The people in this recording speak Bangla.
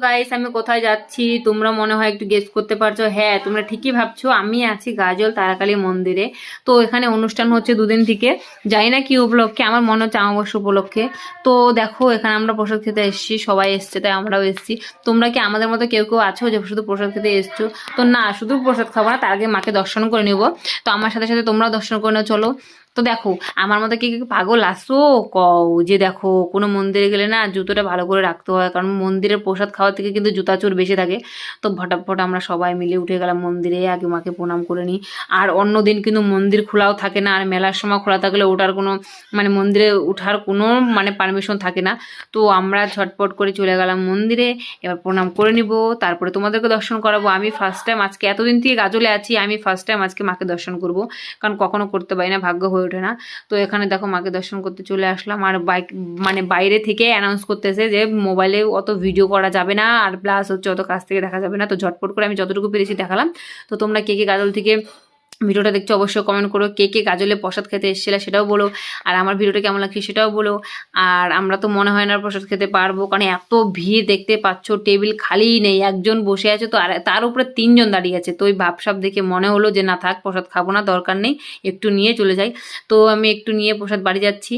গাইস, আমি কোথায় যাচ্ছি তোমরা মনে হয় একটু গেস করতে পারছো। হ্যাঁ, তোমরা ঠিকই ভাবছো, আমি আছি গাজল তারাকালী মন্দিরে। তো এখানে অনুষ্ঠান হচ্ছে দুদিন থেকে, জানি না কি উপলক্ষে, আমার মনে হচ্ছে অমাবস্যা উপলক্ষে। তো দেখো, এখানে আমরা প্রসাদ খেতে এসেছি, সবাই এসছে তাই আমরাও এসেছি। তোমরা কি আমাদের মতো কেউ কেউ আছো যে শুধু প্রসাদ খেতে এসছো? তো না, শুধু প্রসাদ খাবো না, তার আগে মাকে দর্শন করে নিবো। তো আমার সাথে সাথে তোমরাও দর্শন করে নাও, চলো। তো দেখো, আমার মতো কি কি পাগল আসো কও যে দেখো, কোনো মন্দিরে গেলে না জুতোটা ভালো করে রাখতে হয়, কারণ মন্দিরের প্রসাদ খাওয়ার থেকে কিন্তু জুতা চোর বেশি থাকে। তো ফটাফট আমরা সবাই মিলে উঠে গেলাম মন্দিরে, আগে মাকে প্রণাম করে নিই। আর অন্য দিন কিন্তু মন্দির খোলাও থাকে না, আর মেলার সময় খোলা থাকলে ওঠার কোনো মানে মন্দিরে উঠার কোনো মানে পারমিশন থাকে না। তো আমরা ঝটপট করে চলে গেলাম মন্দিরে, এবার প্রণাম করে নিব, তারপরে তোমাদেরকে দর্শন করাবো। আমি ফার্স্ট টাইম আজকে, এতদিন থেকে গাজলে আছি, আমি ফার্স্ট টাইম আজকে মাকে দর্শন করব, কারণ কখনো করতে পারি না, ভাগ্য হয়ে ওঠে না। তো এখানে দেখো মাকে দর্শন করতে চলে আসলাম, আর বাইক মানে বাইরে থেকে অ্যানাউন্স করতেছে যে মোবাইলে অত ভিডিও করা যাবে না, আর প্লাস হচ্ছে অত কাছ থেকে দেখা যাবে না। তো ঝটপট করে আমি যতটুকু পেরেছি দেখালাম। তো তোমরা কে কে গাজল থেকে ভিডিওটা দেখছো অবশ্যই কমেন্ট করো, কে কে গাজলে প্রসাদ খেতে এসেছিলে সেটাও বলো, আর আমার ভিডিওটা কেমন লাগছে সেটাও বলো। আর আমরা তো মনে হয় না প্রসাদ খেতে পারবো, কারণ এত ভিড়, দেখতে পাচ্ছ টেবিল খালিই নেই, একজন বসে আছে তো, আর তার উপরে তিনজন দাঁড়িয়ে আছে। তো ওই ভাবসাব দেখে মনে হলো যে না থাক, প্রসাদ খাবো না, দরকার নেই, একটু নিয়ে চলে যাই। তো আমি একটু নিয়ে প্রসাদ বাড়ি যাচ্ছি।